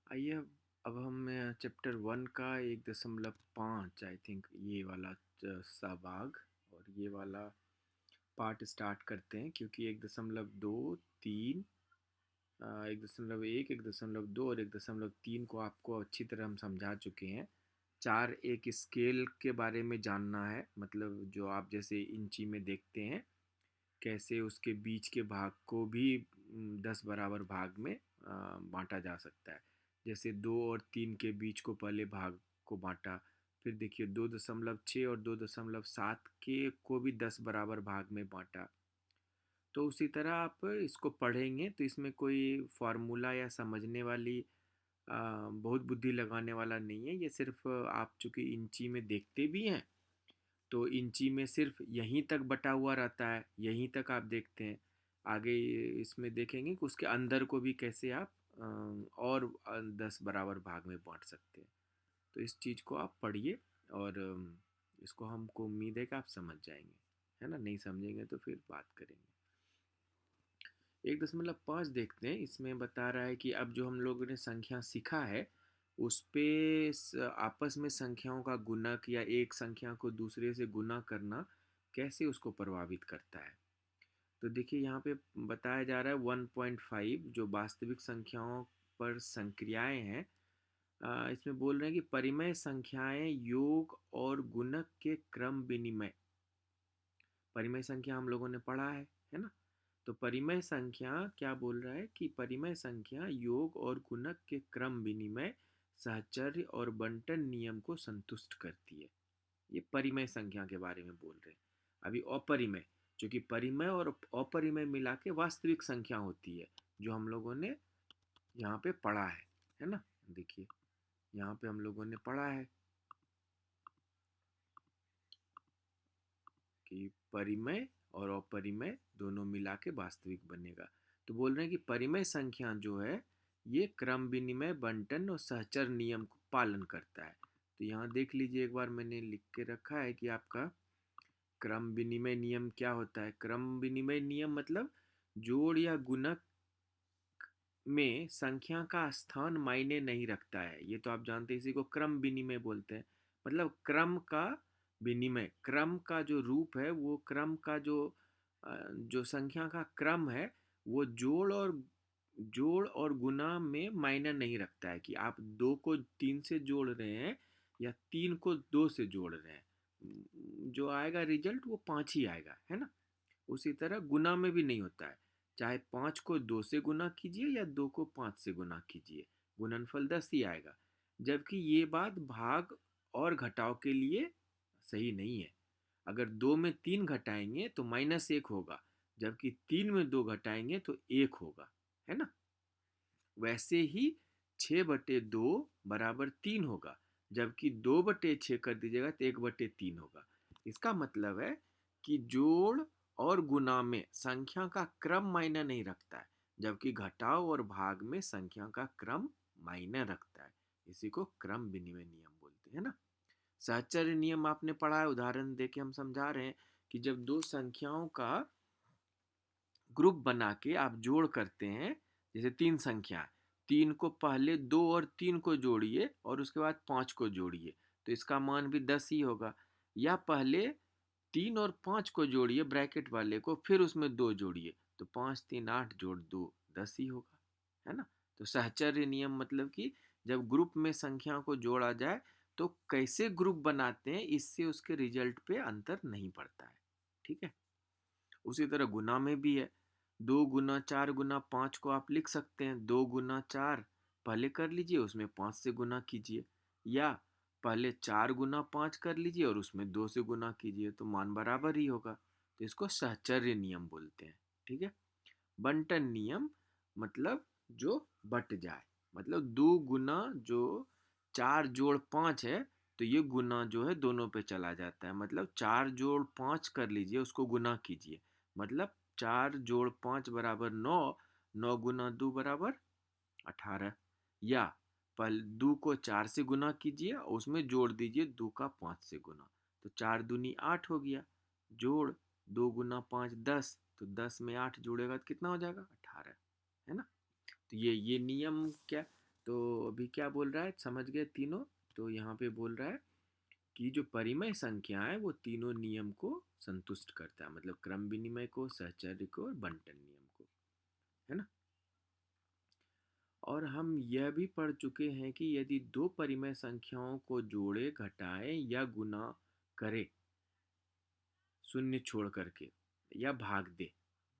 आइए अब हम चैप्टर 1 का 1.5 आई थिंक ये वाला सा भाग और ये वाला पार्ट स्टार्ट करते हैं, क्योंकि 1.2, 3, 1.1, 1.2 और 1.3 को आपको अच्छी तरह हम समझा चुके हैं। 4 एक स्केल के बारे में जानना है, मतलब जो आप जैसे इंची में देखते हैं, कैसे उसके बीच के भाग को भी 10 बराबर भाग में बांटा जा सकता है। जैसे 2 और 3 के बीच को पहले भाग को बांटा, फिर देखिए 2.6 और 2.7 के को भी 10 बराबर भाग में बांटा। तो उसी तरह आप इसको पढ़ेंगे तो इसमें कोई फार्मूला या समझने वाली बहुत बुद्धि लगाने वाला नहीं है। ये सिर्फ आप चूंकि इंची में देखते भी हैं तो इंची में सिर्फ यहीं तक बटा हुआ रहता है, यहीं तक आप देखते हैं। आगे इसमें देखेंगे कि उसके अंदर को भी कैसे आप और 10 बराबर भाग में बांट सकते हैं। तो इस चीज़ को आप पढ़िए और इसको हमको उम्मीद है कि आप समझ जाएंगे, है ना। नहीं समझेंगे तो फिर बात करेंगे। 1.5 देखते हैं। इसमें बता रहा है कि अब जो हम लोगों ने संख्या सीखा है उस पे आपस में संख्याओं का गुणक या एक संख्या को दूसरे से गुना करना कैसे उसको प्रभावित करता है। तो देखिए यहाँ पे बताया जा रहा है 1.5 जो वास्तविक संख्याओं पर संक्रियाएं हैं। इसमें बोल रहे हैं कि परिमेय संख्याएं योग और गुणक के क्रम विनिमय। परिमेय संख्या हम लोगों ने पढ़ा है ना। तो परिमेय संख्या क्या बोल रहा है कि परिमेय संख्या योग और गुणक के क्रम विनिमय, साहचर्य और बंटन नियम को संतुष्ट करती है। ये परिमेय संख्या के बारे में बोल रहे हैं। अभी अपरिमेय, जो कि परिमेय और अपरिमेय मिला के वास्तविक संख्या होती है, जो हम लोगों ने यहाँ पे पढ़ा है ना। देखिए यहाँ पे हम लोगों ने पढ़ा है कि परिमेय और अपरिमेय दोनों मिला के वास्तविक बनेगा। तो बोल रहे हैं कि परिमेय संख्या जो है ये क्रम विनिमय, बंटन और सहचर नियम को पालन करता है। तो यहाँ देख लीजिए, एक बार मैंने लिख के रखा है कि आपका क्रम विनिमय नियम क्या होता है। क्रम विनिमय नियम मतलब जोड़ या गुणक में संख्या का स्थान मायने नहीं रखता है। ये तो आप जानते हैं, इसी को क्रम विनिमय बोलते हैं। मतलब क्रम का विनिमय, क्रम का जो रूप है, वो क्रम का जो संख्या का क्रम है, वो जोड़ और गुना में मायने नहीं रखता है कि आप 2 को 3 से जोड़ रहे हैं या 3 को 2 से जोड़ रहे हैं। जो आएगा रिजल्ट वो 5 ही आएगा, है ना। उसी तरह गुना में भी नहीं होता है। चाहे 5 को 2 से गुना कीजिए या 2 को 5 से गुना कीजिए, गुणनफल 10 ही आएगा। जबकि ये बात भाग और घटाव के लिए सही नहीं है। अगर 2 में 3 घटाएंगे तो -1 होगा, जबकि 3 में 2 घटाएंगे तो 1 होगा, है ना। वैसे ही 6/2 बराबर 3 होगा, जबकि 2/6 कर दीजिएगा तो 1/3 होगा। इसका मतलब है कि जोड़ और गुना में संख्या का क्रम मायने नहीं रखता है, जबकि घटाव और भाग में संख्या का क्रम मायने रखता है। इसी को क्रम विनिमय नियम बोलते हैं ना। सहचर्य नियम आपने पढ़ा है, उदाहरण देके हम समझा रहे हैं कि जब दो संख्याओं का ग्रुप बना के आप जोड़ करते हैं, जैसे 3 संख्या, 3 को पहले 2 और 3 को जोड़िए और उसके बाद 5 को जोड़िए, तो इसका मान भी 10 ही होगा। या पहले 3 और 5 को जोड़िए ब्रैकेट वाले को, फिर उसमें 2 जोड़िए, तो 5 3 8 जोड़ 2 10 ही होगा, है ना। तो सहचर्य नियम मतलब कि जब ग्रुप में संख्या को जोड़ा जाए तो कैसे ग्रुप बनाते हैं, इससे उसके रिजल्ट पे अंतर नहीं पड़ता है। ठीक है। उसी तरह गुना में भी है। 2 गुना 4 गुना 5 को आप लिख सकते हैं। 2 गुना 4 पहले कर लीजिए, उसमें 5 से गुना कीजिए, या पहले 4 गुना 5 कर लीजिए और उसमें 2 से गुना कीजिए, तो मान बराबर ही होगा। तो इसको सहचर्य नियम बोलते हैं। ठीक है। बंटन नियम मतलब जो बट जाए, मतलब 2 गुना जो 4 जोड़ 5 है, तो ये गुना जो है दोनों पे चला जाता है। मतलब 4 जोड़ 5 कर लीजिए, उसको गुना कीजिए, मतलब 4 जोड़ 5 बराबर 9, 9 गुना 2 बराबर 18। या पल 2 को 4 से गुना कीजिए और उसमें जोड़ दीजिए 2 का 5 से गुना, तो 4 दूनी 8 हो गया। जोड़ 2 गुना 5 10, तो 10 में 8 जोड़ेगा तो कितना हो जाएगा 18, है ना। तो ये नियम क्या। तो अभी क्या बोल रहा है, समझ गए तीनों? तो यहाँ पे बोल रहा है कि जो परिमेय संख्या है वो तीनों नियम को संतुष्ट करता है, मतलब क्रम विनिमय को, सहचर्य को और बंटन नियम को, है ना। और हम यह भी पढ़ चुके हैं कि यदि दो परिमेय संख्याओं को जोड़े, घटाए या गुना करे शून्य छोड़ करके या भाग दे,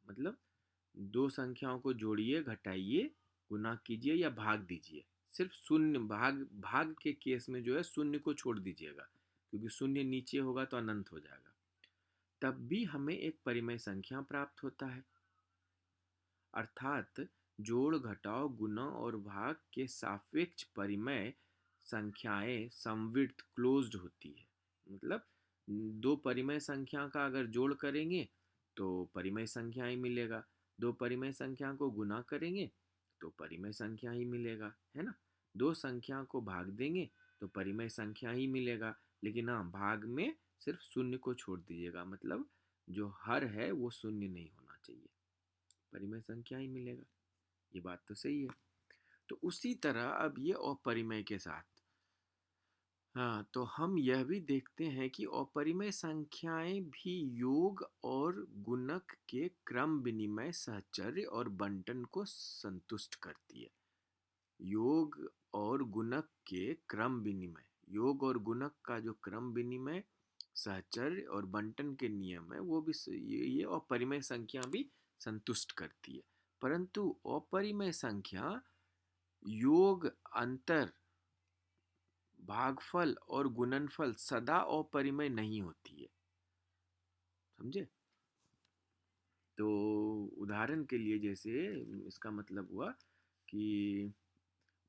मतलब दो संख्याओं को जोड़िए, घटाइए, गुना कीजिए या भाग दीजिए, सिर्फ शून्य भाग भाग के केस में जो है शून्य को छोड़ दीजिएगा, क्योंकि शून्य नीचे होगा तो अनंत हो जाएगा, तब भी हमें एक परिमेय संख्या प्राप्त होता है। अर्थात जोड़, घटाव, गुणा और भाग के सापेक्ष परिमेय संख्याएं समविड्थ क्लोज्ड होती है। मतलब दो परिमेय संख्या का अगर जोड़ करेंगे तो परिमेय संख्या ही मिलेगा, दो परिमेय संख्या को गुना करेंगे तो परिमेय संख्या ही मिलेगा, है ना। दो संख्या को भाग देंगे तो परिमेय संख्या ही मिलेगा, लेकिन हाँ, भाग में सिर्फ शून्य को छोड़ दीजिएगा, मतलब जो हर है वो शून्य नहीं होना चाहिए, परिमेय संख्या ही मिलेगा। ये बात तो सही है। तो उसी तरह अब ये अपरिमेय के साथ, हाँ, तो हम यह भी देखते हैं कि अपरिमेय संख्याएं भी योग और गुणक के क्रम विनिमय, सहचर्य और बंटन को संतुष्ट करती है। योग और गुणक के क्रम विनिमय, योग और गुणक का जो क्रम विनिमय, सहचर्य और बंटन के नियम है वो भी ये अपरिमेय संख्या भी संतुष्ट करती है। परंतु अपरिमेय संख्या योग, अंतर, भागफल और गुणनफल सदा अपरिमेय नहीं होती है, समझे। तो उदाहरण के लिए जैसे इसका मतलब हुआ कि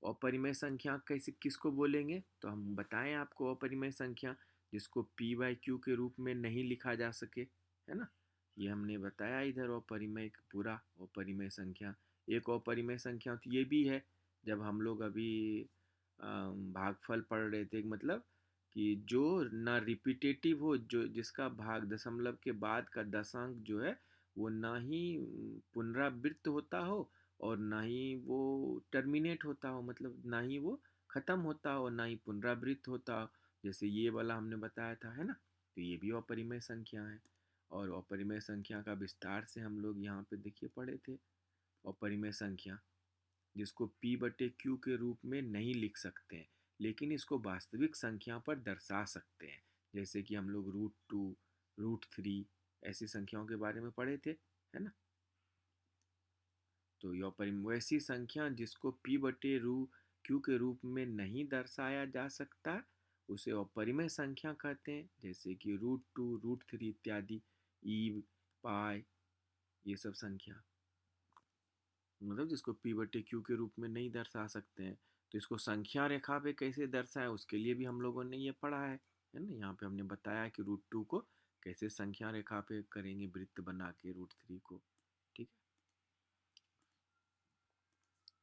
अपरिमेय संख्या कैसे किसको बोलेंगे, तो हम बताएं आपको अपरिमेय संख्या जिसको पी बाई क्यू के रूप में नहीं लिखा जा सके, है ना। ये हमने बताया इधर अपरिमेय, पूरा अपरिमेय संख्या। एक अपरिमेय संख्या तो ये भी है, जब हम लोग अभी भागफल पढ़ रहे थे, मतलब कि जो ना रिपीटेटिव हो, जो जिसका भाग दशमलव के बाद का दशांक जो है वो ना ही पुनरावृत्त होता हो और ना ही वो टर्मिनेट होता हो, मतलब ना ही वो खत्म होता हो ना ही पुनरावृत्त होता हो, जैसे ये वाला हमने बताया था, है ना। तो ये भी अपरिमेय संख्या है। और अपरिमेय संख्या का विस्तार से हम लोग यहाँ पे देखिए पढ़े थे। अपरिमेय संख्या जिसको p बटे q के रूप में नहीं लिख सकते हैं, लेकिन इसको वास्तविक संख्या पर दर्शा सकते हैं, जैसे कि हम लोग √2, √3 ऐसी संख्याओं के बारे में पढ़े थे, है ना। तो यह वैसी संख्या जिसको p बटे रू q के रूप में नहीं दर्शाया जा सकता उसे अपरिमेय संख्या कहते हैं, जैसे कि √2, √3 इत्यादि, ईव, पाई, ये सब संख्या, मतलब जिसको p बटे q के रूप में नहीं दर्शा सकते हैं। तो इसको संख्या रेखा पे कैसे दर्शाएं, उसके लिए भी हम लोगों ने ये पढ़ा है ना। यहाँ पे हमने बताया कि √2 को कैसे संख्या रेखा पे करेंगे, वृत्त बना के √3 को, ठीक है।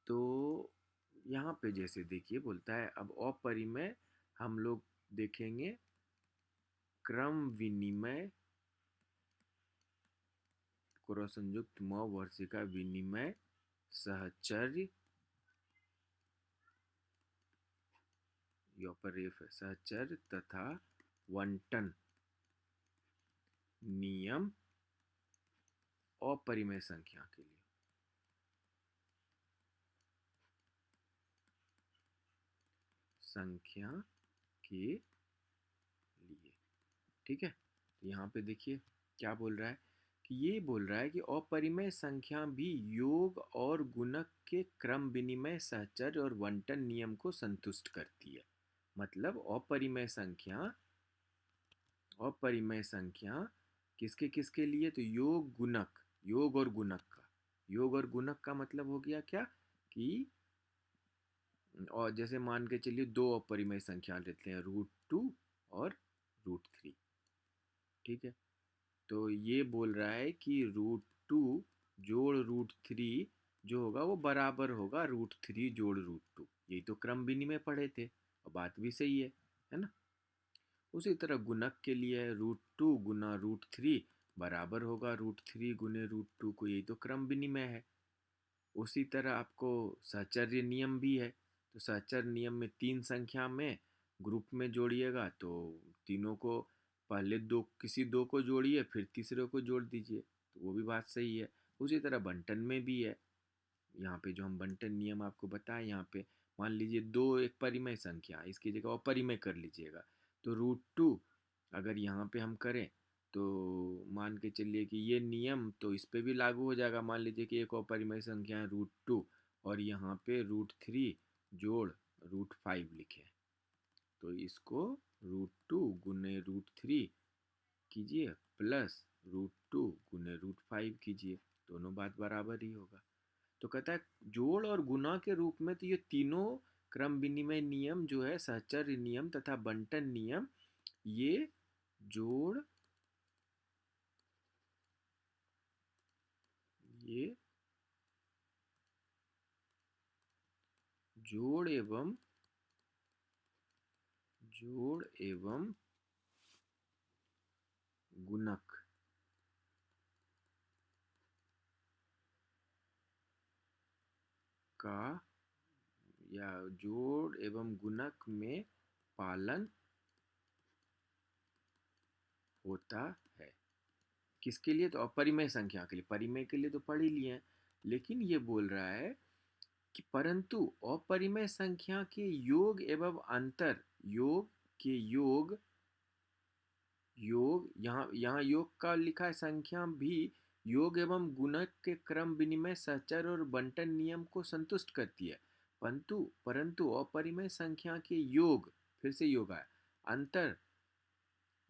तो यहाँ पे जैसे देखिए बोलता है, अब अपरिमेय हम लोग देखेंगे क्रम विनिमय, क्रॉस संयुक्त म वर्षिका विनिमय, सहचर्य, यहाँ पर रेफ है, सहचर्य तथा बंटन नियम अपरिमेय संख्या के लिए, संख्या के लिए, ठीक है। तो यहाँ पे देखिए क्या बोल रहा है, कि ये बोल रहा है कि अपरिमेय संख्या भी योग और गुणक के क्रम विनिमय, सहचर्य और बंटन नियम को संतुष्ट करती है। मतलब अपरिमेय संख्या किसके किसके लिए, तो योग, गुणक, योग और गुणक का, योग और गुणक का मतलब हो गया क्या कि, और जैसे मान के चलिए दो अपरिमेय संख्या लेते हैं, √2 और √3, ठीक है। तो ये बोल रहा है कि √2 जोड़ √3 जो होगा वो बराबर होगा √3 जोड़ √2, यही तो क्रम विनिमय पढ़े थे, और बात भी सही है ना। उसी तरह गुणक के लिए √2 गुना √3 बराबर होगा √3 गुने √2 को, यही तो क्रम विनिमय है। उसी तरह आपको सहचर्य नियम भी है, तो सहचर नियम में 3 संख्या में ग्रुप में जोड़िएगा तो तीनों को पहले दो किसी दो को जोड़िए फिर तीसरे को जोड़ दीजिए, तो वो भी बात सही है। उसी तरह बंटन में भी है। यहाँ पे जो हम बंटन नियम आपको बताए, यहाँ पे मान लीजिए दो एक परिमेय संख्या, इसकी जगह अपरिमेय कर लीजिएगा। तो √2 अगर यहाँ पे हम करें तो मान के चलिए कि ये नियम तो इस पे भी लागू हो जाएगा। मान लीजिए कि एक अपरिमेय संख्या है √2 और यहाँ पे √3 जोड़ √5 लिखे, तो इसको √2 गुने √3 कीजिए प्लस √2 गुने √5 कीजिए, दोनों बात बराबर ही होगा। तो कहता है जोड़ और गुणा के रूप में तो ये तीनों क्रम विनिमय नियम जो है, सहचर्य नियम तथा बंटन नियम, ये जोड़ ये जोड़ एवं गुणक का या जोड़ एवं गुणक में पालन होता है। किसके लिए? तो अपरिमेय संख्या के लिए। परिमेय के लिए तो पढ़ ही लिए हैं, लेकिन ये बोल रहा है कि परंतु अपरिमेय संख्या के योग एवं अंतर, योग के योग यहाँ यहाँ योग का लिखा है, संख्या भी योग एवं गुणक के क्रम विनिमय सहचर और बंटन नियम को संतुष्ट करती है। परंतु परंतु अपरिमेय संख्या के योग, फिर से योग आया, अंतर,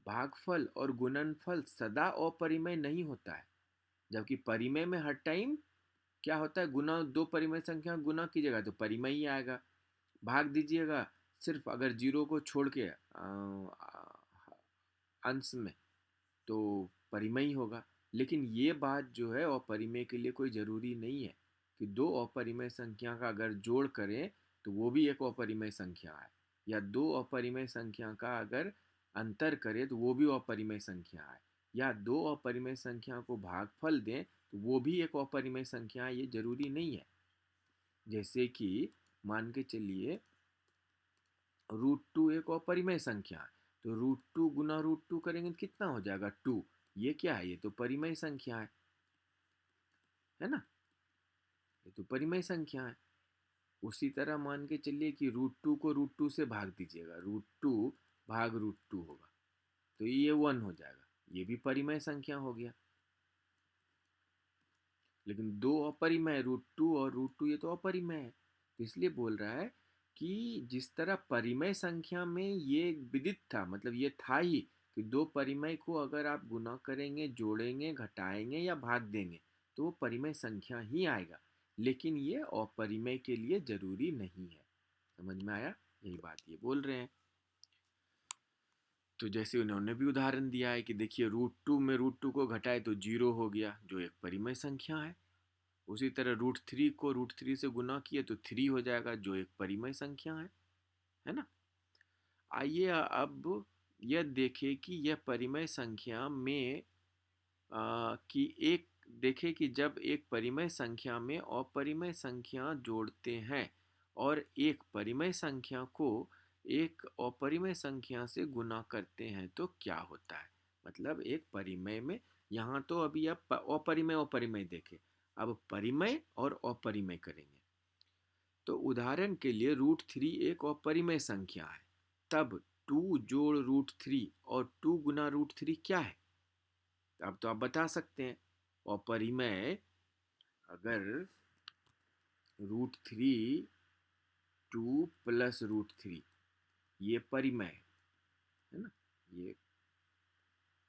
भागफल और गुणनफल सदा अपरिमेय नहीं होता है। जबकि परिमेय में हर टाइम क्या होता है, गुना, दो परिमेय संख्या गुना कीजिएगा तो परिमेय ही आएगा। भाग दीजिएगा सिर्फ अगर जीरो को छोड़ के अंश में, तो परिमेय ही होगा। लेकिन ये बात जो है अपरिमेय के लिए कोई ज़रूरी नहीं है कि दो अपरिमेय संख्या का अगर जोड़ करें तो वो भी एक अपरिमेय संख्या है, या दो अपरिमेय संख्या का अगर अंतर करें तो वो भी अपरिमेय संख्या है, या दो अपरिमेय संख्या को भागफल दें तो वो भी एक अपरिमेय संख्या है। ये जरूरी नहीं है। जैसे कि मान के चलिए √2 एक अपरिमेय संख्या है, तो √2 गुना √2 करेंगे तो कितना हो जाएगा? 2। ये क्या है? ये तो परिमेय संख्या है ना? ये तो परिमेय संख्या है। उसी तरह मान के चलिए कि √2 को √2 से भाग दीजिएगा, √2 भाग √2 होगा, तो ये 1 हो जाएगा, ये भी परिमेय संख्या हो गया। लेकिन दो अपरिमेय, √2 और √2, ये तो अपरिमेय है। तो इसलिए बोल रहा है कि जिस तरह परिमेय संख्या में ये विदित था, मतलब ये था ही कि दो परिमेय को अगर आप गुना करेंगे, जोड़ेंगे, घटाएंगे या भाग देंगे तो वो परिमेय संख्या ही आएगा। लेकिन ये अपरिमेय के लिए जरूरी नहीं है। समझ में आया? यही बात ये बोल रहे हैं। तो जैसे उन्होंने भी उदाहरण दिया है कि देखिए √2 में √2 को घटाए तो 0 हो गया, जो एक परिमेय संख्या है। उसी तरह √3 को √3 से गुना किए तो 3 हो जाएगा, जो एक परिमेय संख्या है ना? आइए अब यह देखें कि यह परिमेय संख्या में कि एक देखें कि जब एक परिमेय संख्या में अपरिमेय संख्या जोड़ते हैं और एक परिमेय संख्या को एक अपरिमेय संख्या से गुना करते हैं तो क्या होता है। मतलब एक परिमेय में, यहाँ तो अभी आप अपरिमेय अपरिमेय देखें, अब परिमेय और अपरिमेय करेंगे। तो उदाहरण के लिए √3 एक अपरिमेय संख्या है, तब 2 जोड़ √3 और 2 गुना √3 क्या है? अब तो आप बता सकते हैं। अपरिमेय अगर √3 2 प्लस √3, ये परिमेय है ना, ये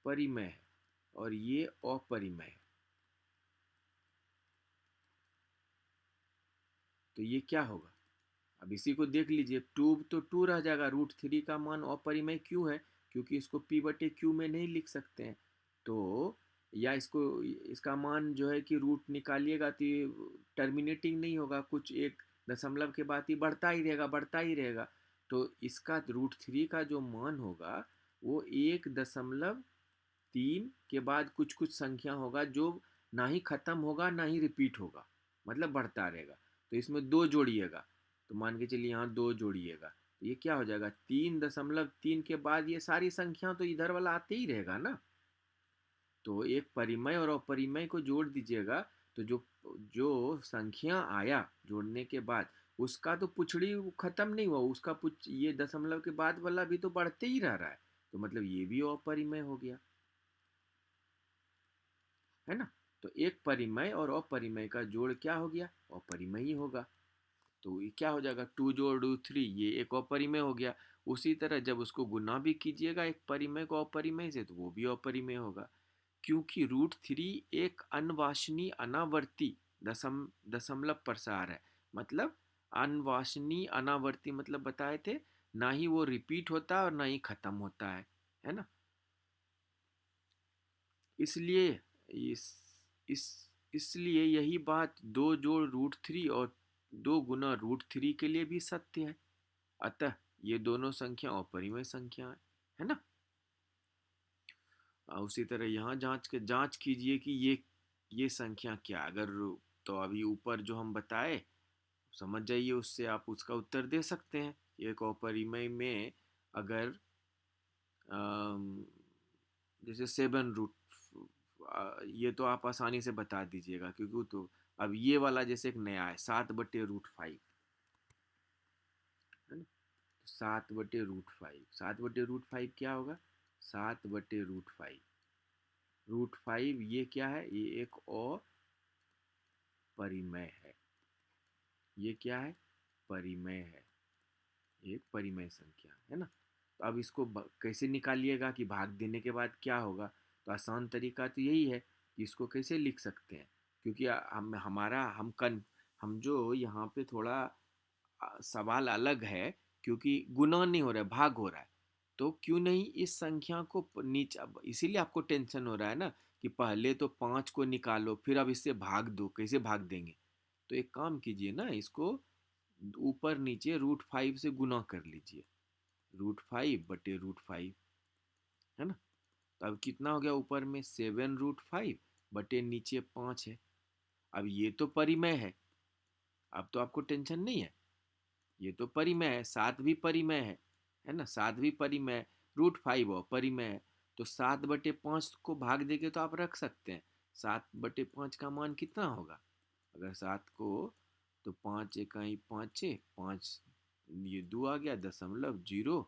परिमेय है और ये अपरिमेय है, तो ये क्या होगा? अब इसी को देख लीजिए, 2 तो 2 रह जाएगा, √3 का मान अपरिमेय क्यों है? क्योंकि इसको p/q में नहीं लिख सकते हैं। तो या इसको, इसका मान जो है कि रूट निकालिएगा तो ये टर्मिनेटिंग नहीं होगा, कुछ एक दशमलव के बाद ही बढ़ता ही रहेगा, बढ़ता ही रहेगा। तो इसका √3 का जो मान होगा वो 1.3 के बाद कुछ कुछ संख्या होगा जो ना ही खत्म होगा ना ही रिपीट होगा, मतलब बढ़ता रहेगा। तो इसमें 2 जोड़िएगा, तो मान के चलिए यहाँ 2 जोड़िएगा, तो ये क्या हो जाएगा, 3.3 के बाद ये सारी संख्या तो इधर वाला आते ही रहेगा ना। तो एक परिमेय और अपरिमेय को जोड़ दीजिएगा, तो जो जो संख्या आया जोड़ने के बाद, उसका तो पुछड़ी खत्म नहीं हुआ, उसका पुछ ये दशमलव के बाद वाला भी तो बढ़ते ही रह रहा है, तो मतलब ये भी अपरिमेय हो गया, है ना। तो एक परिमेय और अपरिमेय का जोड़ क्या हो गया, अपरिमेय ही होगा। तो ये क्या हो जाएगा, 2 जोड़ 3, ये एक अपरिमेय हो गया। उसी तरह जब उसको गुना भी कीजिएगा एक परिमेय को अपरिमेय से, तो वो भी अपरिमेय होगा, क्योंकि √3 एक अनवांछनीय अनावर्ती दशमलव प्रसार है। मतलब अनवांछनीय अनावर्ती मतलब बताए थे, ना ही वो रिपीट होता है और ना ही खत्म होता है ना। इसलिए इस इस इसलिए यही बात 2 जोड़ √3 और 2 गुना √3 के लिए भी सत्य है। अतः ये दोनों संख्या अपरिमेय संख्या है ना। उसी तरह यहाँ जांच कीजिए कि ये संख्या क्या, अगर तो अभी ऊपर जो हम बताए समझ जाइए, उससे आप उसका उत्तर दे सकते हैं। एक अपरिमेय में अगर जैसे 7 रूट, ये तो आप आसानी से बता दीजिएगा, क्योंकि तो अब ये वाला जैसे एक नया है 7/√5, है ना। 7/√5, 7/√5 क्या होगा, 7/√5, √5 ये क्या है, ये एक अपरिमेय है। ये क्या है, परिमेय है, एक परिमेय संख्या है ना। तो अब इसको कैसे निकालिएगा कि भाग देने के बाद क्या होगा, तो आसान तरीका तो यही है कि इसको कैसे लिख सकते हैं, क्योंकि हम हमारा हम जो यहाँ पे थोड़ा सवाल अलग है, क्योंकि गुणा नहीं हो रहा है, भाग हो रहा है। तो क्यों नहीं इस संख्या को नीचे, अब इसीलिए आपको टेंशन हो रहा है ना, कि पहले तो 5 को निकालो, फिर अब इससे भाग दो, कैसे भाग देंगे। तो एक काम कीजिए ना, इसको ऊपर नीचे √5 से गुना कर लीजिए, √5/√5, है ना। तो अब कितना हो गया, ऊपर में 7√5 बटे नीचे 5 है। अब ये तो परिमेय अब तो आपको टेंशन नहीं है, ये तो परिमेय है, 7 भी परिमेय है ना, 7 भी परिमेय, √5 और परिमेय है। तो 7/5 को भाग देके तो आप रख सकते हैं, 7/5 का मान कितना होगा, अगर 7 को, तो 5 × 5 = 5, 5 ये 2 आ गया, 0.0,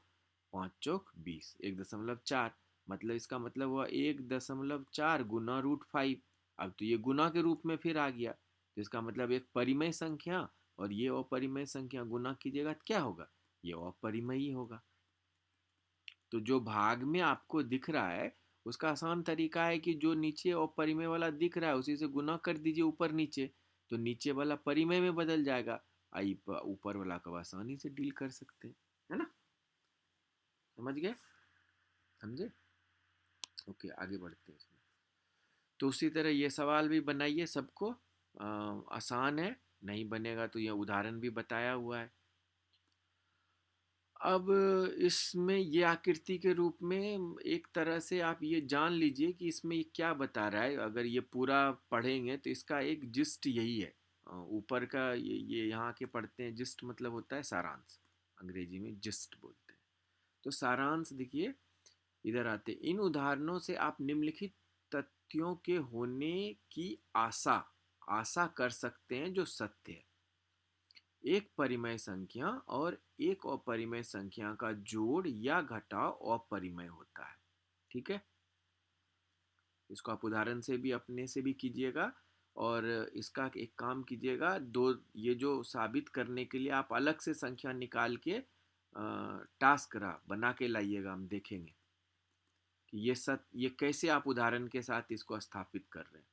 5 × 4 = 20, 1.4, मतलब इसका मतलब हुआ 1.4 गुना √5। अब तो ये गुना के रूप में फिर आ गया, तो इसका मतलब एक परिमेय संख्या और ये अपरिमेय संख्या गुना कीजिएगा तो क्या होगा, ये अपरिमेय ही होगा। तो जो भाग में आपको दिख रहा है, उसका आसान तरीका है कि जो नीचे अपरिमेय वाला दिख रहा है उसी से गुना कर दीजिए ऊपर नीचे, तो नीचे वाला परिमेय में बदल जाएगा, आई ऊपर वाला को आसानी से डील कर सकते हैं, है ना। समझ गए, समझे। ओके, आगे बढ़ते हैं इसमें। तो उसी तरह ये सवाल भी बनाइए सबको, आसान है, नहीं बनेगा तो ये उदाहरण भी बताया हुआ है। अब इसमें ये आकृति के रूप में एक तरह से आप ये जान लीजिए कि इसमें ये क्या बता रहा है। अगर ये पूरा पढ़ेंगे तो इसका एक जिस्ट यही है, ऊपर का ये यहाँ के पढ़ते हैं, जिस्ट मतलब होता है सारांश, अंग्रेजी में जिस्ट बोलते हैं। तो सारांश देखिए, इधर आते, इन उदाहरणों से आप निम्नलिखित तथ्यों के होने की आशा आशा कर सकते हैं जो सत्य है। एक परिमेय संख्या और एक अपरिमेय संख्या का जोड़ या घटाव अपरिमेय होता है। ठीक है, इसको आप उदाहरण से भी अपने से भी कीजिएगा, और इसका एक काम कीजिएगा, दो ये जो साबित करने के लिए आप अलग से संख्या निकाल के टास्क रहा बना के लाइएगा, हम देखेंगे कि ये कैसे आप उदाहरण के साथ इसको स्थापित कर रहे हैं।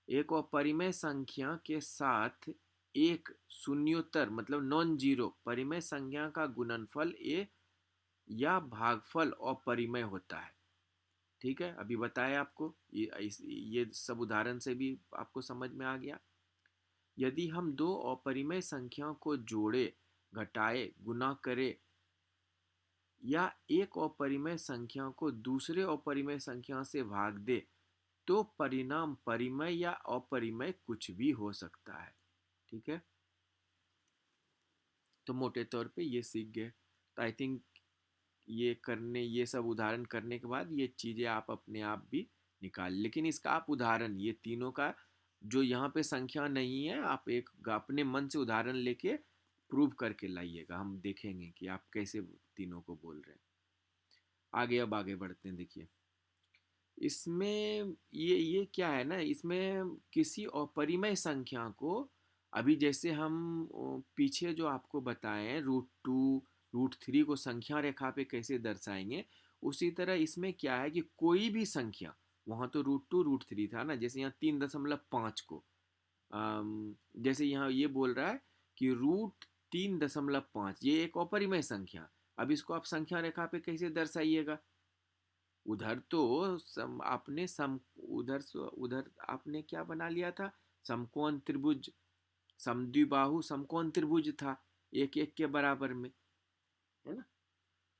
एक अपरिमेय संख्या के साथ एक शून्योत्तर मतलब नॉन जीरो परिमेय संख्या का गुणनफल ए या भागफल अपरिमेय होता है। ठीक है, अभी बताया आपको, ये सब उदाहरण से भी आपको समझ में आ गया। यदि हम दो अपरिमेय संख्याओं को जोड़े, घटाए, गुना करें या एक अपरिमेय संख्या को दूसरे अपरिमेय संख्या से भाग दे, तो परिणाम परिमेय या अपरिमेय कुछ भी हो सकता है। ठीक है, तो मोटे तौर पे ये सीख गए। तो आई थिंक ये सब उदाहरण करने के बाद ये चीज़ें आप अपने आप भी निकाल, लेकिन इसका आप उदाहरण ये तीनों का जो यहाँ पे संख्या नहीं है, आप एक अपने मन से उदाहरण लेके प्रूव करके लाइएगा, हम देखेंगे कि आप कैसे तीनों को बोल रहे हैं। आगे अब आगे बढ़ते हैं। देखिए इसमें ये क्या है ना, इसमें किसी अपरिमेय संख्या को, अभी जैसे हम पीछे जो आपको बताए हैं √2 √3 को संख्या रेखा पे कैसे दर्शाएंगे, उसी तरह इसमें क्या है कि कोई भी संख्या, वहाँ तो √2 √3 था ना, जैसे यहाँ 3.5 को जैसे यहाँ ये बोल रहा है कि √3.5 ये एक अपरिमेय संख्या। अब इसको आप संख्या रेखा पे कैसे दर्शाइएगा? उधर तो आपने उधर आपने क्या बना लिया था, समकोण त्रिभुज, समद्विबाहु समकोण त्रिभुज था, एक एक के बराबर में, है ना।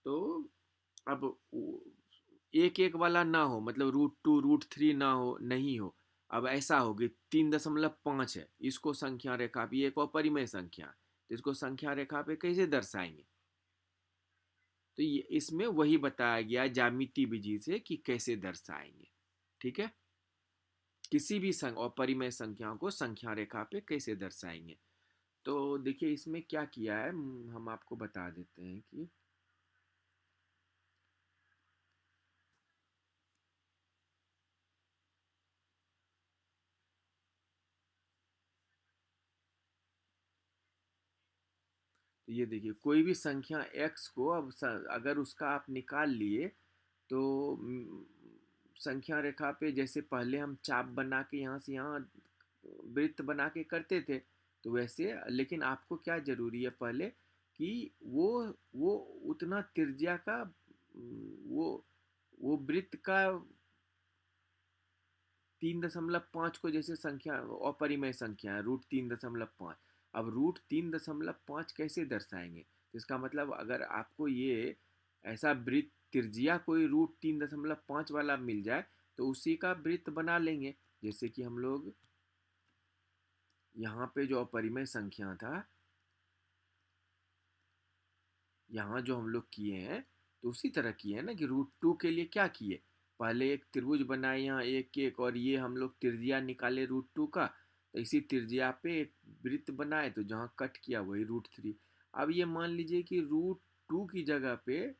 तो अब एक एक वाला ना हो, मतलब √2 √3 ना हो, नहीं हो। अब ऐसा होगी 3.5 है, इसको संख्या रेखा भी एक अपरिमेय संख्या, तो इसको संख्या रेखा पे कैसे दर्शाएंगे? तो ये इसमें वही बताया गया ज्यामिति विधि से कि कैसे दर्शाएंगे। ठीक है, किसी भी अपरिमेय संख्या को संख्या रेखा पे कैसे दर्शाएंगे। तो देखिए इसमें क्या किया है, हम आपको बता देते हैं कि तो ये देखिए कोई भी संख्या x को अब अगर उसका आप निकाल लिए, तो संख्या रेखा पे जैसे पहले हम चाप बना के यहाँ से यहाँ वृत्त बना के करते थे, तो वैसे, लेकिन आपको क्या जरूरी है पहले कि वो वो उतना त्रिज्या का वो वृत्त का 3.5 को, जैसे संख्या अपरिमेय संख्या है √3.5, अब √3.5 कैसे दर्शाएंगे? तो इसका मतलब अगर आपको ये ऐसा वृत्त त्रिज्या कोई √3.5 वाला मिल जाए, तो उसी का वृत्त बना लेंगे। जैसे कि हम लोग यहाँ पे जो अपरिमेय संख्या था, यहाँ जो हम लोग किए हैं, तो उसी तरह किए हैं ना कि √2 के लिए क्या किए, पहले एक त्रिभुज बनाए यहाँ एक एक, और ये हम लोग त्रिज्या निकाले √2 का, तो इसी त्रिज्या पे एक वृत्त बनाए, तो जहाँ कट किया वही √3। अब ये मान लीजिए कि √2 की जगह पे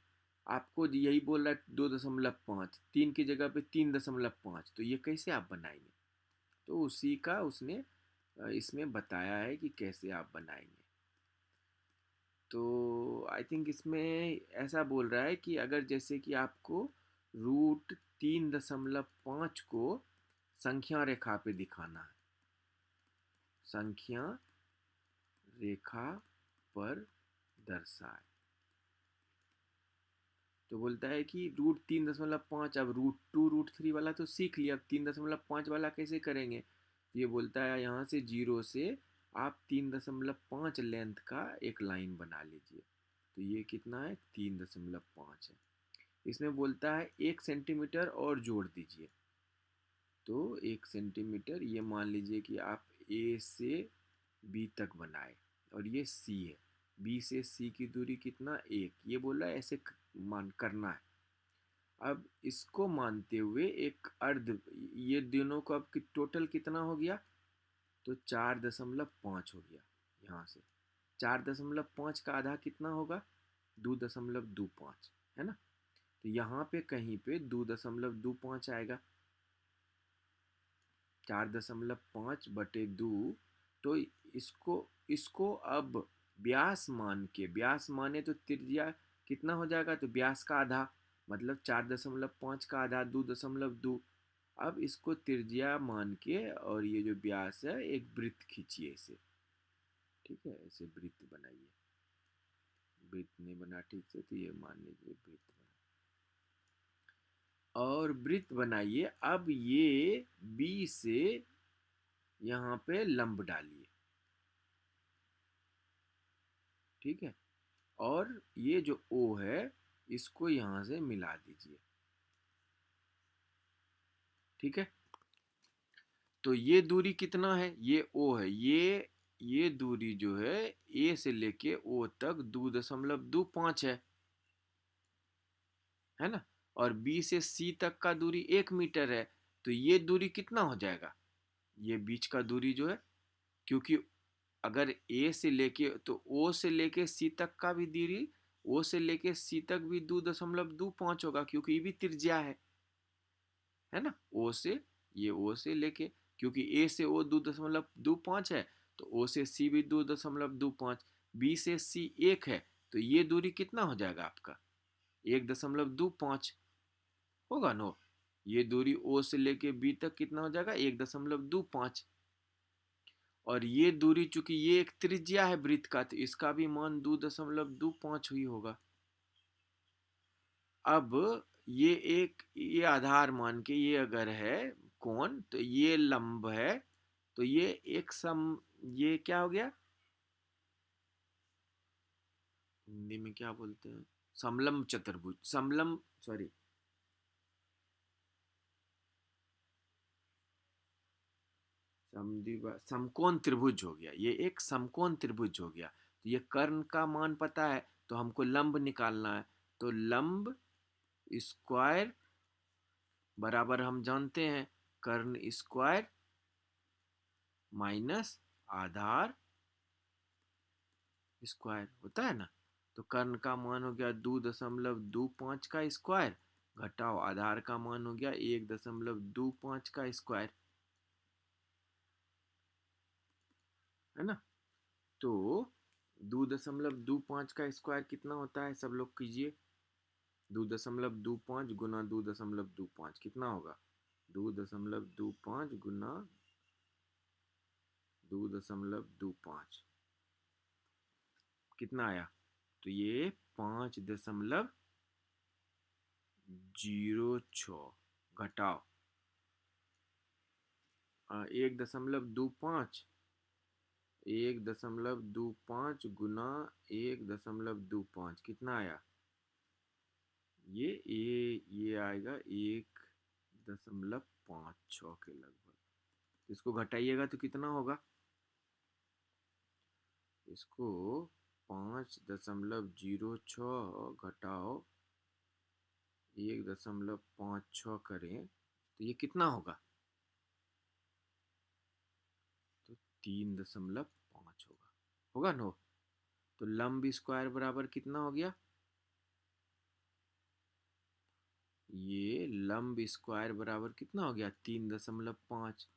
आपको यही बोल रहा है 2.5, 3 की जगह पे 3.5, तो ये कैसे आप बनाएंगे? तो उसी का उसने इसमें बताया है कि कैसे आप बनाएंगे। तो आई थिंक इसमें ऐसा बोल रहा है कि अगर जैसे कि आपको √3.5 को संख्या रेखा पे दिखाना है, संख्या रेखा पर दर्शाए, तो बोलता है कि √3.5, अब √2 √3 वाला तो सीख लिया, अब 3.5 वाला कैसे करेंगे? तो ये बोलता है यहाँ से जीरो से आप 3.5 लेंथ का एक लाइन बना लीजिए, तो ये कितना है 3.5 है। इसमें बोलता है 1 सेंटीमीटर और जोड़ दीजिए, तो 1 सेंटीमीटर, ये मान लीजिए कि आप ए से बी तक बनाए, और ये सी है, बी से सी की दूरी कितना, एक, ये बोला ऐसे मान करना है। अब इसको मानते हुए एक अर्ध, ये दोनों को अब टोटल कितना हो गया, तो 4.5 हो गया। यहाँ से 4.5 का आधा कितना होगा, 2.25, है ना। तो यहाँ पे कहीं पे 2.25 आएगा, 4.5/2, तो इसको इसको अब व्यास मान के, व्यास माने तो त्रिज्या कितना हो जाएगा, तो व्यास का आधा, मतलब 4.5 का आधा 2.2। अब इसको त्रिज्या मान के और ये जो व्यास है एक वृत्त खींचिए इसे, ठीक है, ऐसे वृत्त बनाइए, वृत्त नहीं बना ठीक से, तो ये मान लीजिए वृत्त बना, और वृत्त बनाइए। अब ये बी से यहाँ पे लंब डालिए, ठीक है, और ये जो ओ है इसको यहाँ से मिला दीजिए, ठीक है। तो ये दूरी कितना है, ये ओ है, ये ये दूरी जो है ए से लेके ओ तक 2.25 है ना। और बी से सी तक का दूरी 1 मीटर है। तो ये दूरी कितना हो जाएगा, ये बीच का दूरी जो है, क्योंकि अगर ए से लेके तो ओ से लेके सी तक का भी दूरी, ओ से लेके सी तक भी 2.25 होगा, क्योंकि ये भी त्रिज्या है ना। ओ से, ये ओ से लेके, क्योंकि ए से ओ 2.25 है, तो ओ से सी भी 2.25, बी से सी 1 है, तो ये दूरी कितना हो जाएगा आपका, 1.25 होगा नो। ये दूरी ओ से लेके बी तक कितना हो जाएगा, 1.25। और ये दूरी चूंकि ये एक त्रिज्या है वृत्त का, तो इसका भी मान 2.25 ही होगा। अब ये आधार मान के, ये अगर है कोण, तो ये लंब है, तो ये एक ये क्या हो गया, हिंदी में क्या बोलते हैं, समलंब चतुर्भुज, समलंब, सॉरी, समकोण त्रिभुज हो गया, ये एक समकोण त्रिभुज हो गया। तो ये कर्ण का मान पता है, तो हमको लंब निकालना है। तो लंब स्क्वायर बराबर हम जानते हैं, कर्ण स्क्वायर माइनस आधार स्क्वायर होता है ना। तो कर्ण का मान हो गया 2.25 का स्क्वायर, घटाओ आधार का मान हो गया 1.25 का स्क्वायर, है ना। तो 2.25 का स्क्वायर कितना होता है, सब लोग कीजिए। 2.25 गुना 2.25 कितना होगा, 2.25 गुना 2.25 कितना आया, तो ये 5.06 घटाओ 1.25, 1.25 गुना 1.25 कितना आया, ये आएगा 1.56 के लगभग। इसको घटाइएगा तो कितना होगा, इसको 5.06 घटाओ 1.56 करें तो ये कितना होगा, तो 3.5 होगा, होगा नो। तो लंब स्क्वायर बराबर कितना हो गया, ये लंब स्क्वायर बराबर कितना हो गया, 3.5।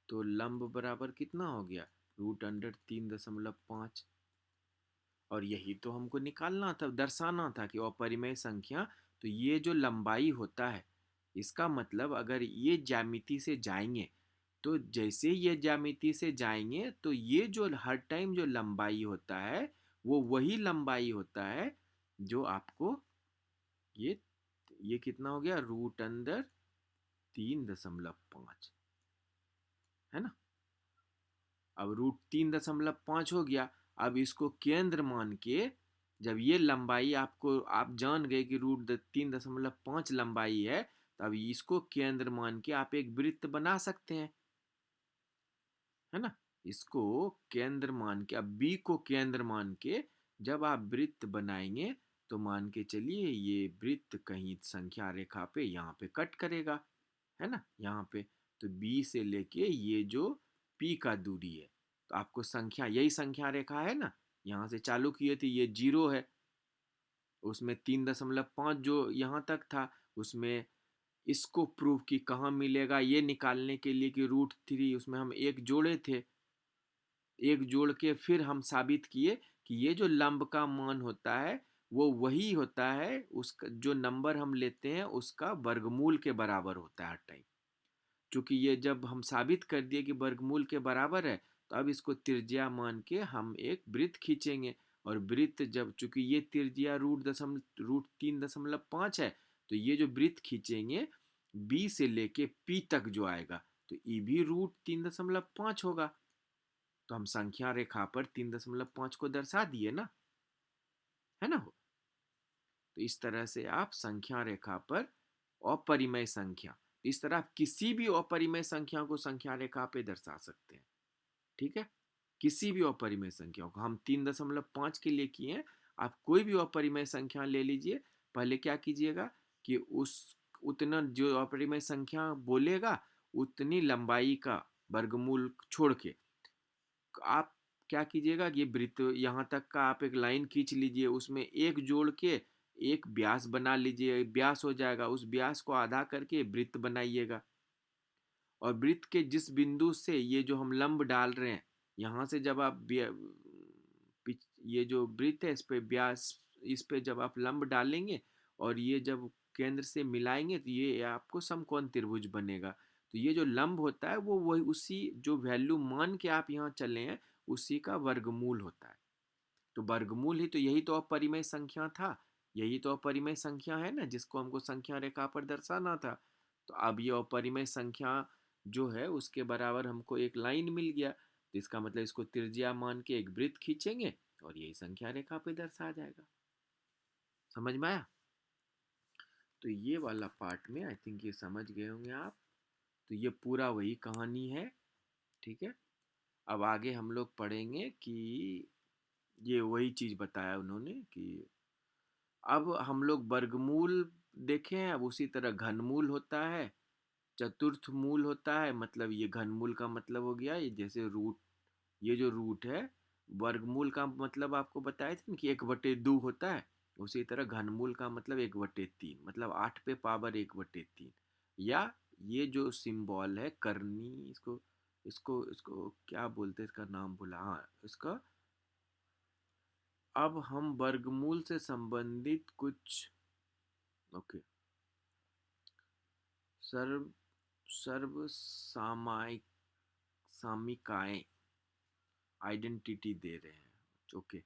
तो लंब बराबर कितना हो गया, √3.5। और यही तो हमको निकालना था, दर्शाना था कि अपरिमेय संख्या, तो ये जो लंबाई होता है, इसका मतलब अगर ये ज्यामिति से जाएंगे, तो जैसे ये ज्यामिति से जाएंगे तो ये जो हर टाइम जो लंबाई होता है, वो वही लंबाई होता है जो आपको ये ये कितना हो गया, √3.5, है ना। अब √3.5 हो गया। अब इसको केंद्र मान के, जब ये लंबाई आपको, आप जान गए कि √3.5 लंबाई है, तब इसको केंद्र मान के आप एक वृत्त बना सकते हैं, है ना। इसको केंद्र मान के, अब बी को केंद्र मान के जब आप वृत्त बनाएंगे, तो मान के चलिए ये वृत्त कहीं संख्या रेखा पे यहाँ पे कट करेगा, है ना, यहाँ पे। तो बी से लेके ये जो पी का दूरी है, तो आपको संख्या, यही संख्या रेखा है ना, यहाँ से चालू किए थे, ये 0 है, उसमें 3.5 जो यहाँ तक था, उसमें इसको प्रूव की कहाँ मिलेगा ये निकालने के लिए कि √3, उसमें हम एक जोड़े थे, एक जोड़ के फिर हम साबित किए कि ये जो लंब का मान होता है, वो वही होता है, उसका जो नंबर हम लेते हैं उसका वर्गमूल के बराबर होता है हर टाइम। चूंकि ये जब हम साबित कर दिए कि वर्गमूल के बराबर है, तो अब इसको त्रिज्या मान के हम एक वृत्त खींचेंगे। और वृत्त जब, चूंकि ये त्रिज्या √3.5 है, तो ये जो वृत्त खींचेंगे बी से लेके पी तक जो आएगा, तो ये भी √3.5 होगा। तो हम संख्या रेखा पर 3.5 को दर्शा दिए ना, है ना। तो इस तरह से आप संख्या रेखा पर अपरिमेय संख्या, इस तरह आप किसी भी अपरिमेय संख्या को संख्या रेखा पे दर्शा सकते हैं, ठीक है। किसी भी अपरिमेय संख्या को, हम 3.5 के लिए किए हैं, आप कोई भी अपरिमेय संख्या ले लीजिए। पहले क्या कीजिएगा कि उस उतना जो अपरिमेय संख्या बोलेगा उतनी लंबाई का वर्गमूल छोड़ के आप क्या कीजिएगा कि ये वृत्त यहाँ तक का आप एक लाइन खींच लीजिए, उसमें एक जोड़ के एक व्यास बना लीजिए, व्यास हो जाएगा, उस व्यास को आधा करके वृत्त बनाइएगा। और वृत्त के जिस बिंदु से ये जो हम लंब डाल रहे हैं, यहाँ से जब आप ये जो वृत्त है इस पे व्यास, इस पे जब आप लंब डालेंगे और ये जब केंद्र से मिलाएंगे तो ये आपको समकोण त्रिभुज बनेगा। तो ये जो लंब होता है वो वही उसी जो वैल्यू मान के आप यहाँ चले हैं उसी का वर्गमूल होता है। तो वर्गमूल ही तो, यही तो अपरिमेय संख्या था, यही तो अपरिमेय संख्या है ना जिसको हमको संख्या रेखा पर दर्शाना था। तो अब ये अपरिमेय संख्या जो है उसके बराबर हमको एक लाइन मिल गया, तो इसका मतलब इसको त्रिज्या मान के एक वृत्त खींचेंगे और यही संख्या रेखा पे दर्शा जाएगा। समझ में आया? तो ये वाला पार्ट में आई थिंक ये समझ गए होंगे आप। तो ये पूरा वही कहानी है, ठीक है। अब आगे हम लोग पढ़ेंगे कि ये वही चीज़ बताया उन्होंने कि अब हम लोग वर्गमूल देखे हैं, अब उसी तरह घनमूल होता है, चतुर्थ मूल होता है। मतलब ये घनमूल का मतलब हो गया ये जैसे रूट, ये जो रूट है, वर्गमूल का मतलब आपको बताया था ना कि 1/2 होता है। उसी तरह घनमूल का मतलब 1/3, मतलब 8 पे पावर 1/3। या ये जो सिंबल है करनी, इसको इसको इसको क्या बोलते हैं, इसका नाम भूला, हाँ इसका। अब हम वर्गमूल से संबंधित कुछ, ओके, सर्व सर्व सामायिक सामिकाएं आइडेंटिटी दे रहे हैं, ओके।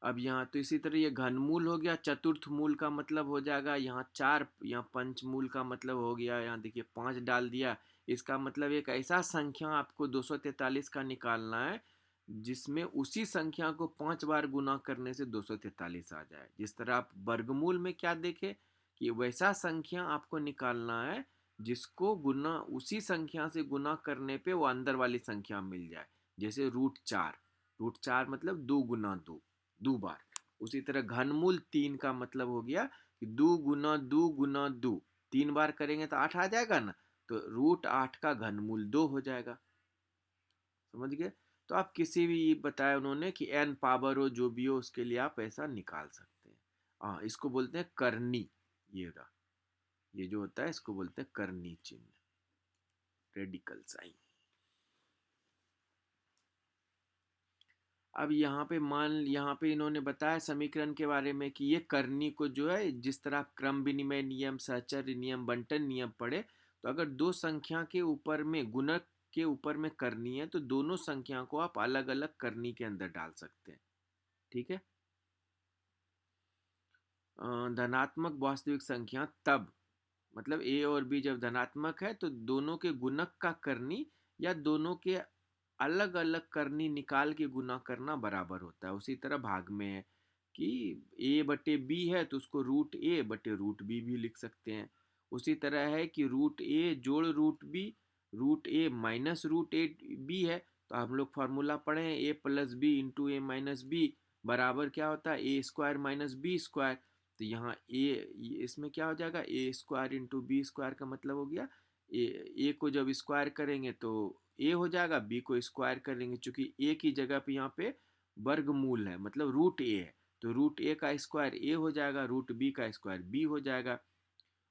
अब यहाँ तो इसी तरह ये घनमूल हो गया, चतुर्थ मूल का मतलब हो जाएगा यहाँ 4, यहाँ पंचमूल का मतलब हो गया, यहाँ देखिए 5 डाल दिया। इसका मतलब एक ऐसा संख्या आपको 243 का निकालना है जिसमें उसी संख्या को 5 बार गुना करने से 243 आ जाए। जिस तरह आप वर्गमूल में क्या देखे कि वैसा संख्या आपको निकालना है जिसको गुना उसी संख्या से गुना करने पे वो अंदर वाली संख्या मिल जाए। जैसे √4, √4 मतलब 2 × 2, 2 बार। उसी तरह घनमूल 3 का मतलब हो गया कि 2 × 2 × 2, 3 बार करेंगे तो 8 आ जाएगा ना, तो √8 का घनमूल 2 हो जाएगा। समझ गए? तो आप किसी भी बताया उन्होंने कि n पावर हो जो भी हो उसके लिए आप ऐसा निकाल सकते हैं। हाँ, इसको बोलते हैं करनी। ये रहा, ये जो होता है इसको बोलते हैं करनी चिन्ह, रेडिकल साइन। अब यहाँ पे इन्होंने बताया समीकरण के बारे में कि ये करनी को जो है, जिस तरह आप क्रम विनिमय नियम, सहचर्य नियम, बंटन नियम पढ़े, तो अगर दो संख्या के ऊपर में गुणक के ऊपर में करनी है तो दोनों संख्या को आप अलग अलग करनी के अंदर डाल सकते हैं, ठीक है। धनात्मक वास्तविक संख्या तब, मतलब ए और बी जब धनात्मक है तो दोनों के गुणक का करनी या दोनों के अलग अलग करनी निकाल के गुना करना बराबर होता है। उसी तरह भाग में है कि a/b है तो उसको √a/√b भी लिख सकते हैं। उसी तरह है कि √a जोड़ √b, √a minus √a b है, तो हम लोग फार्मूला पढ़े हैं a+b × a−b बराबर क्या होता है a² - b²। तो यहाँ इसमें क्या हो जाएगा a² × b² का मतलब हो गया ए को जब स्क्वायर करेंगे तो ए हो जाएगा, बी को स्क्वायर करेंगे, चूंकि ए की जगह पे यहाँ पे वर्गमूल है मतलब √a है, तो √a का स्क्वायर ए हो जाएगा, √b का स्क्वायर बी हो जाएगा।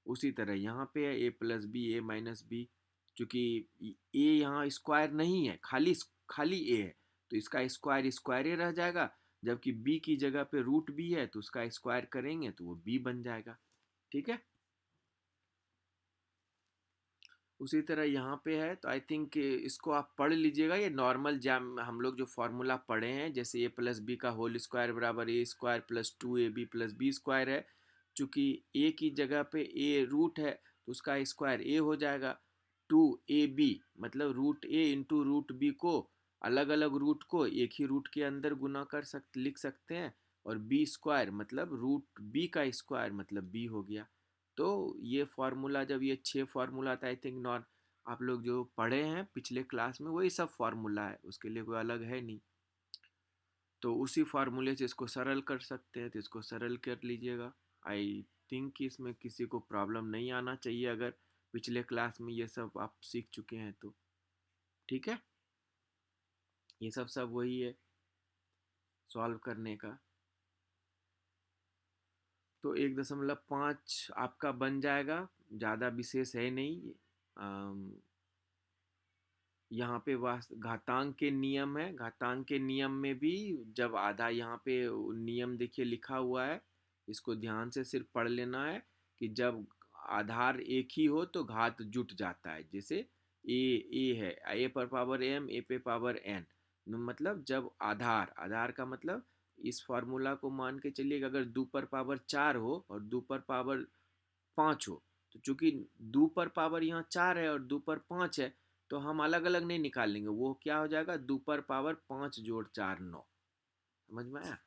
उसी तरह यहाँ पे है a+b a−b, चूंकि ए यहाँ स्क्वायर नहीं है, खाली खाली ए है, तो इसका स्क्वायर स्क्वायर ही रह जाएगा। जबकि b की जगह पे √b है तो उसका स्क्वायर करेंगे तो वो b बन जाएगा, ठीक है। उसी तरह यहाँ पे है, तो आई थिंक इसको आप पढ़ लीजिएगा। ये नॉर्मल जैम हम लोग जो फॉर्मूला पढ़े हैं, जैसे a+b का होल स्क्वायर बराबर a² + 2ab + b² है। चूंकि a की जगह पे a रूट है तो उसका स्क्वायर a हो जाएगा। 2ab मतलब √a × √b को अलग अलग रूट को एक ही रूट के अंदर गुना कर सकते लिख सकते हैं। और b² मतलब √b² मतलब b हो गया। तो ये फार्मूला जब ये 6 फार्मूला था आई थिंक आप लोग जो पढ़े हैं पिछले क्लास में वही सब फार्मूला है, उसके लिए कोई अलग है नहीं। तो उसी फार्मूले से इसको सरल कर सकते हैं, तो इसको सरल कर लीजिएगा। आई थिंक कि इसमें किसी को प्रॉब्लम नहीं आना चाहिए, अगर पिछले क्लास में ये सब आप सीख चुके हैं तो। ठीक है, ये सब सब वही है सॉल्व करने का। तो 1.5 आपका बन जाएगा, ज़्यादा विशेष है नहीं। यहाँ पे घातांक के नियम है, घातांक के नियम में भी जब आधा, यहाँ पे नियम देखिए लिखा हुआ है, इसको ध्यान से सिर्फ पढ़ लेना है कि जब आधार एक ही हो तो घात जुट जाता है। जैसे ए है, ए पर पावर एम, ए पे पावर एन, मतलब जब आधार, आधार का मतलब इस फॉर्मूला को मान के चलिए कि अगर 2 पर पावर 4 हो और 2 पर पावर 5 हो, तो चूंकि 2 पर पावर यहाँ 4 है और 2 पर 5 है, तो हम अलग अलग नहीं निकाल लेंगे, वो क्या हो जाएगा 2 पर पावर 5 जोड़ 4 9। समझ में आया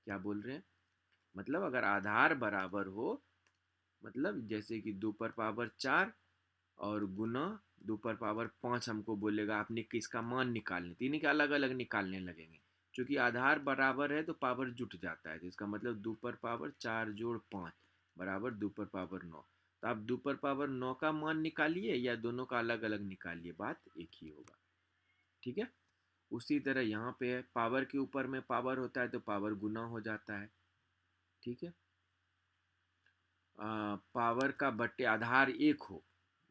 क्या बोल रहे हैं? मतलब अगर आधार बराबर हो, मतलब जैसे कि 2 पर पावर 4 और गुना 2 पर पावर 5, हमको बोलेगा आपने किसका मान निकालने, तीन के अलग अलग निकालने लगेंगे। क्योंकि आधार बराबर है तो पावर जुट जाता है, तो इसका मतलब 2 पर पावर 4 जोड़ 5 बराबर 2 पर पावर 9। तो आप 2 पर पावर 9 का मान निकालिए या दोनों का अलग अलग निकालिए, बात एक ही होगा। ठीक है, उसी तरह यहाँ पे है, पावर के ऊपर में पावर होता है तो पावर गुना हो जाता है। ठीक है, पावर का बट्टे आधार एक हो,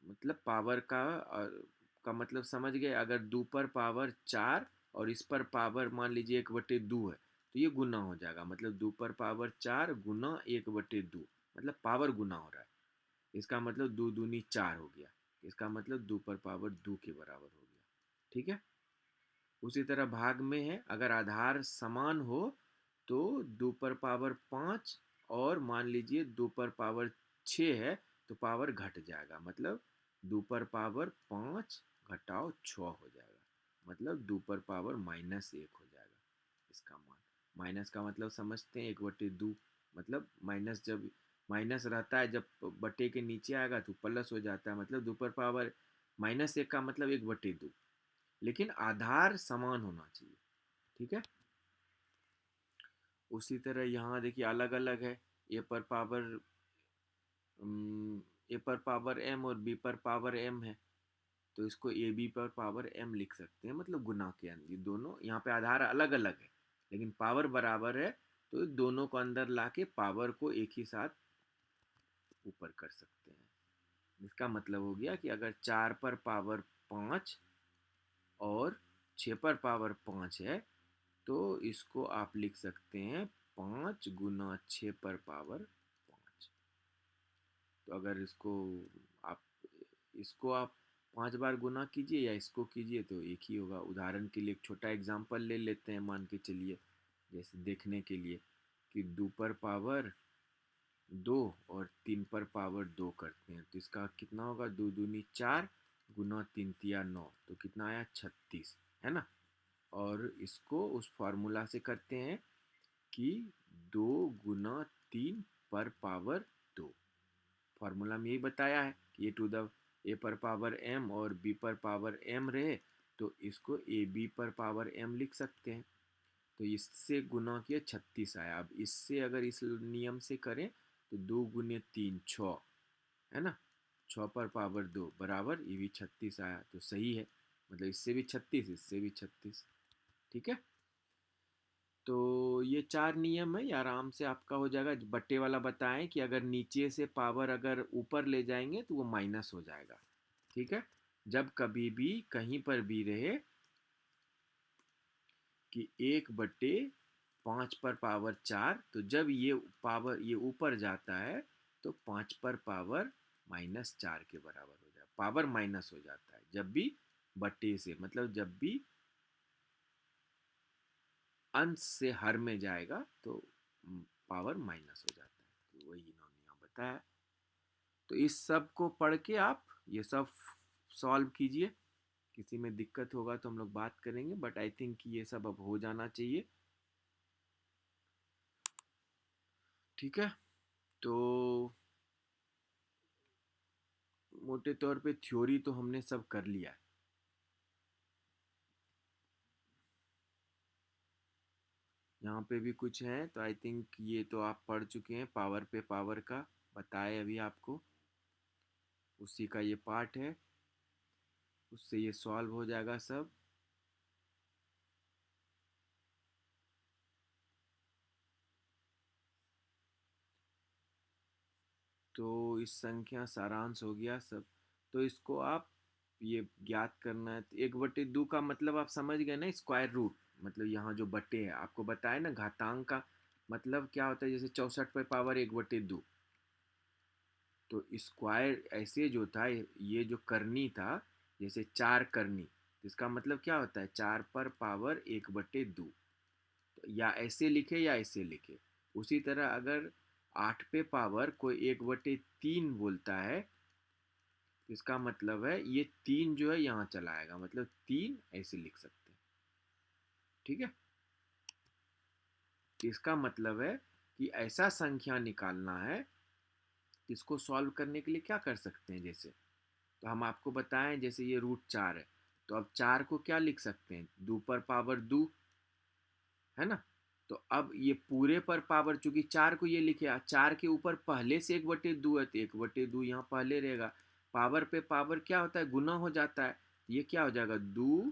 मतलब पावर का मतलब समझ गए। अगर 2 पर पावर 4 और इस पर पावर मान लीजिए 1/2 है, तो ये गुना हो जाएगा, मतलब 2 पर पावर 4 गुना 1/2, मतलब पावर गुना हो रहा है। इसका मतलब 2 दूनी 4 हो गया, इसका मतलब 2 पर पावर 2 के बराबर हो गया। ठीक है, उसी तरह भाग में है, अगर आधार समान हो तो 2 पर पावर 5 और मान लीजिए 2 पर पावर 6 है, तो पावर घट जाएगा, मतलब 2 पर पावर 5 घटाओ 6 हो जाएगा, मतलब 2 पर पावर -1 हो जाएगा इसका मान। माइनस का मतलब समझते हैं, 1/2, मतलब माइनस जब माइनस रहता है, जब बटे के नीचे आएगा तो प्लस हो जाता है, मतलब 2 पर पावर -1 का मतलब 1/2, लेकिन आधार समान होना चाहिए। ठीक है, उसी तरह यहाँ देखिए अलग अलग है, ए पर पावर ए पर पावर एम और बी पर पावर एम है, तो इसको ए बी पर पावर एम लिख सकते हैं, मतलब गुना के अंदर। ये दोनों यहाँ पे आधार अलग अलग है लेकिन पावर बराबर है, तो दोनों को अंदर लाके पावर को एक ही साथ ऊपर कर सकते हैं। इसका मतलब हो गया कि अगर 4 पर पावर 5 और 6 पर पावर 5 है, तो इसको आप लिख सकते हैं 5 गुना 6 पर पावर 5। तो अगर आप इसको आप 5 बार गुना कीजिए या इसको कीजिए तो एक ही होगा। उदाहरण के लिए एक छोटा एग्जांपल ले लेते हैं, मान के चलिए, जैसे देखने के लिए कि 2 पर पावर 2 और 3 पर पावर 2 करते हैं, तो इसका कितना होगा, 2 दूनी 4 गुना 3 तिया 9, तो कितना आया 36, है ना। और इसको उस फार्मूला से करते हैं कि 2 गुना 3 पर पावर 2, फार्मूला में यही बताया है कि ए पर पावर एम और बी पर पावर एम रहे, तो इसको ए बी पर पावर एम लिख सकते हैं। तो इससे गुना किया 36 आया। अब इससे अगर इस नियम से करें तो 2 गुने 3 6, है ना, 6 पर पावर 2 बराबर ये भी 36 आया, तो सही है, मतलब इससे भी 36, इससे भी 36। ठीक है, तो ये 4 नियम है, ये आराम से आपका हो जाएगा। बट्टे वाला बताएं कि अगर नीचे से पावर अगर ऊपर ले जाएंगे तो वो माइनस हो जाएगा। ठीक है, जब कभी भी कहीं पर भी रहे कि 1/5 पर पावर 4, तो जब ये पावर ये ऊपर जाता है तो 5 पर पावर-4 के बराबर हो जाए, पावर माइनस हो जाता है जब भी बट्टे से, मतलब जब भी अंश से हर में जाएगा तो पावर माइनस हो जाता है, तो वही इन्होंने यहाँ बताया। तो इस सब को पढ़ के आप ये सब सॉल्व कीजिए, किसी में दिक्कत होगा तो हम लोग बात करेंगे, बट आई थिंक ये सब अब हो जाना चाहिए। ठीक है, तो मोटे तौर पे थ्योरी तो हमने सब कर लिया है। यहाँ पे भी कुछ है तो आई थिंक ये तो आप पढ़ चुके हैं, पावर पे पावर का बताए अभी आपको, उसी का ये पार्ट है, उससे ये सॉल्व हो जाएगा सब। तो इस संख्या सारांश हो गया सब। तो इसको आप ये ज्ञात करना है, तो 1/2 का मतलब आप समझ गए ना, स्क्वायर रूट, मतलब यहाँ जो बटे है आपको बताया ना, घातांक का मतलब क्या होता है, जैसे 64 पे पावर 1/2, तो स्क्वायर ऐसे जो था, ये जो करनी था, जैसे 4 करनी, तो इसका मतलब क्या होता है, 4 पर पावर 1/2, तो या ऐसे लिखे या ऐसे लिखे। उसी तरह अगर 8 पे पावर कोई 1/3 बोलता है, तो इसका मतलब है ये 3 जो है यहाँ चला आएगा, मतलब 3 ऐसे लिख सकते हैं। ठीक है, इसका मतलब है कि ऐसा संख्या निकालना है, इसको सॉल्व करने के लिए क्या कर सकते हैं, जैसे तो हम आपको बताएं, जैसे ये √4 है, तो अब 4 को क्या लिख सकते हैं, 2 पर पावर 2, है ना। तो अब ये पूरे पर पावर, चूंकि 4 को ये लिखे, 4 के ऊपर पहले से 1/2 है, तो 1/2 यहाँ पहले रहेगा। पावर पे पावर क्या होता है, गुना हो जाता है, ये क्या हो जाएगा, 2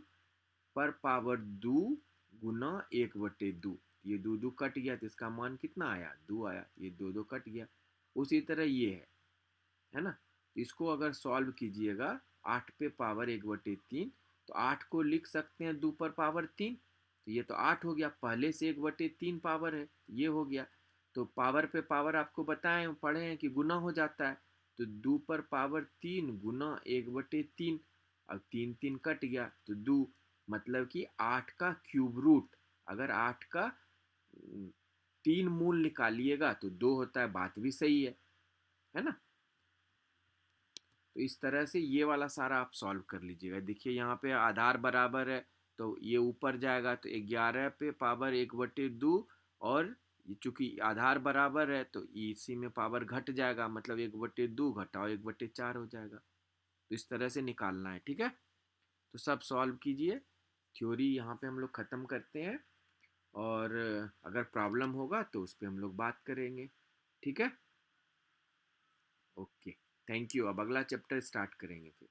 पर पावर 2 गुना 1/2, ये 2 कट गया, तो इसका मान कितना आया, 2 आया, ये 2 कट गया। उसी तरह ये है ना। तो इसको अगर सॉल्व कीजिएगा, 8 पे पावर 1/3, तो 8 को लिख सकते हैं 2 पर पावर 3, तो ये तो 8 हो गया, पहले से 1/3 पावर है, ये हो गया। तो पावर पे पावर आपको बताएं, पढ़े हैं कि गुना हो जाता है, तो 2 पर पावर 3 गुना 1/3, अब 3 3 कट गया, तो 2, मतलब कि 8 का क्यूब रूट, अगर 8 का 3 मूल निकालिएगा तो 2 होता है, बात भी सही है ना। तो इस तरह से ये वाला सारा आप सॉल्व कर लीजिएगा। देखिए यहाँ पे आधार बराबर है, तो ये ऊपर जाएगा, तो 11 पे पावर 1/2, और चूंकि आधार बराबर है तो इसी में पावर घट जाएगा, मतलब 1/2 घटाओ 1/4 हो जाएगा। तो इस तरह से निकालना है, ठीक है। तो सब सॉल्व कीजिए, थ्योरी यहाँ पे हम लोग ख़त्म करते हैं, और अगर प्रॉब्लम होगा तो उस पर हम लोग बात करेंगे, ठीक है। Okay, thank you. अब अगला चैप्टर स्टार्ट करेंगे फिर।